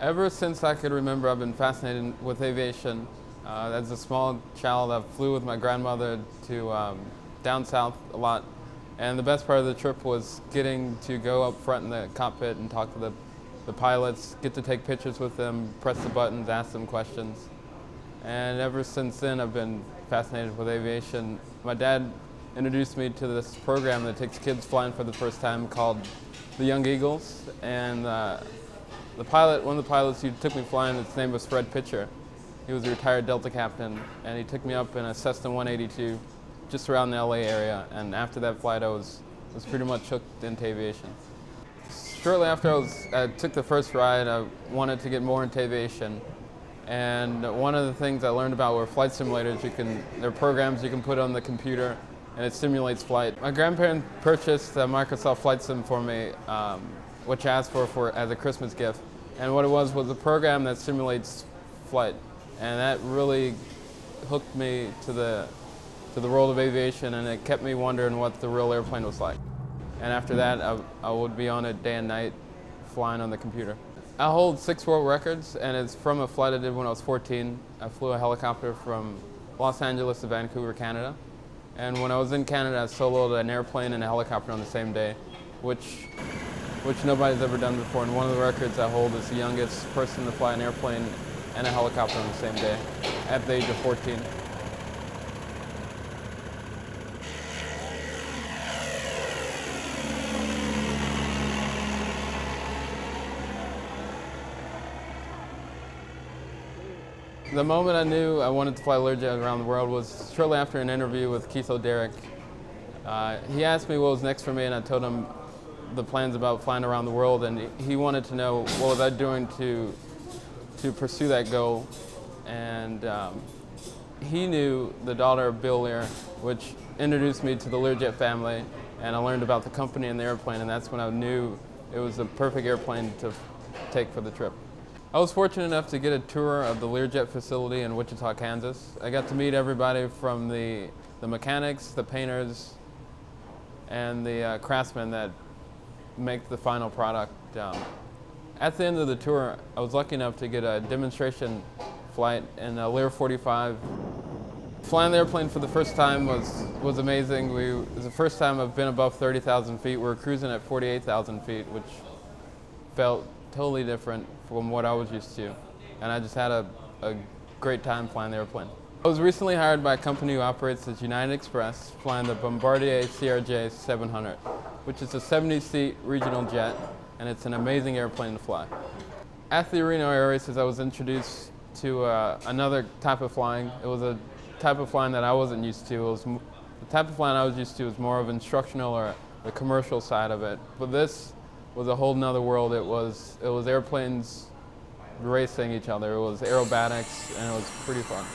Ever since I could remember, I've been fascinated with aviation. As a small child, I flew with my grandmother to down south a lot. And the best part of the trip was getting to go up front in the cockpit and talk to the pilots, get to take pictures with them, press the buttons, ask them questions. And ever since then, I've been fascinated with aviation. My dad introduced me to this program that takes kids flying for the first time called the Young Eagles. And one of the pilots who took me flying, his name was Fred Pitcher. He was a retired Delta captain, and he took me up in a Cessna 182 just around the LA area. And after that flight, I was pretty much hooked into aviation. Shortly after I took the first ride, I wanted to get more into aviation. And one of the things I learned about were flight simulators. They're programs you can put on the computer, and it simulates flight. My grandparents purchased a Microsoft Flight Sim for me, which I asked for as a Christmas gift. And what it was a program that simulates flight. And that really hooked me to the world of aviation, and it kept me wondering what the real airplane was like. And after that, I would be on it day and night, flying on the computer. I hold 6 world records, and it's from a flight I did when I was 14. I flew a helicopter from Los Angeles to Vancouver, Canada. And when I was in Canada, I soloed an airplane and a helicopter on the same day, which nobody's ever done before. And one of the records I hold is the youngest person to fly an airplane and a helicopter on the same day, at the age of 14. The moment I knew I wanted to fly Learjet around the world was shortly after an interview with Keith O'Derrick. He asked me what was next for me, and I told him the plans about flying around the world, and he wanted to know what was I doing to pursue that goal. And he knew the daughter of Bill Lear, which introduced me to the Learjet family, and I learned about the company and the airplane, and that's when I knew it was the perfect airplane to take for the trip. I was fortunate enough to get a tour of the Learjet facility in Wichita, Kansas. I got to meet everybody from the mechanics, the painters, and the craftsmen that make the final product. At the end of the tour, I was lucky enough to get a demonstration flight in a Lear 45. Flying the airplane for the first time was amazing. It was the first time I've been above 30,000 feet. We were cruising at 48,000 feet, which felt totally different from what I was used to. And I just had a great time flying the airplane. I was recently hired by a company who operates as United Express, flying the Bombardier CRJ 700, which is a 70-seat regional jet, and it's an amazing airplane to fly. At the Reno Air Races, I was introduced to another type of flying. It was a type of flying that I wasn't used to. The type of flying I was used to was more of instructional or the commercial side of it. But this was a whole nother world. It was airplanes racing each other. It was aerobatics, and it was pretty fun.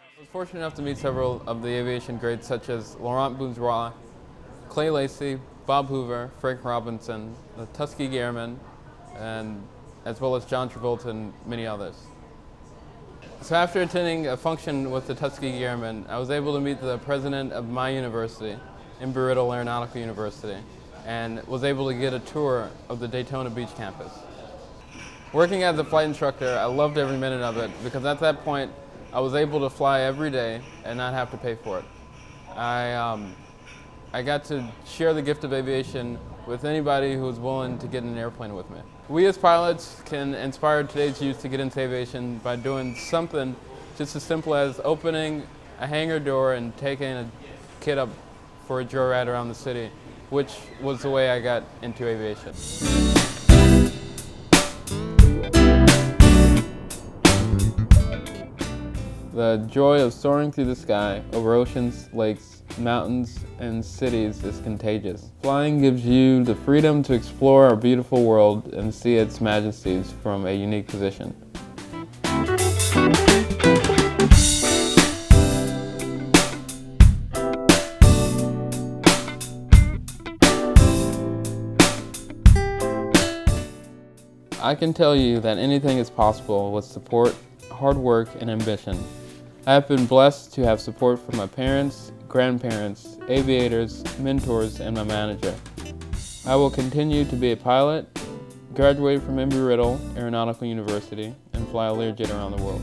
I was fortunate enough to meet several of the aviation greats such as Laurent Bourgeois, Clay Lacy, Bob Hoover, Frank Robinson, the Tuskegee Airmen, and as well as John Travolta and many others. So after attending a function with the Tuskegee Airmen, I was able to meet the president of my university, Embry-Riddle Aeronautical University, and was able to get a tour of the Daytona Beach campus. Working as a flight instructor, I loved every minute of it because at that point, I was able to fly every day and not have to pay for it. I got to share the gift of aviation with anybody who was willing to get in an airplane with me. We as pilots can inspire today's youth to get into aviation by doing something just as simple as opening a hangar door and taking a kid up for a joyride around the city, which was the way I got into aviation. The joy of soaring through the sky over oceans, lakes, mountains, and cities is contagious. Flying gives you the freedom to explore our beautiful world and see its majesties from a unique position. I can tell you that anything is possible with support, hard work, and ambition. I have been blessed to have support from my parents, grandparents, aviators, mentors, and my manager. I will continue to be a pilot, graduate from Embry-Riddle Aeronautical University, and fly a Learjet around the world.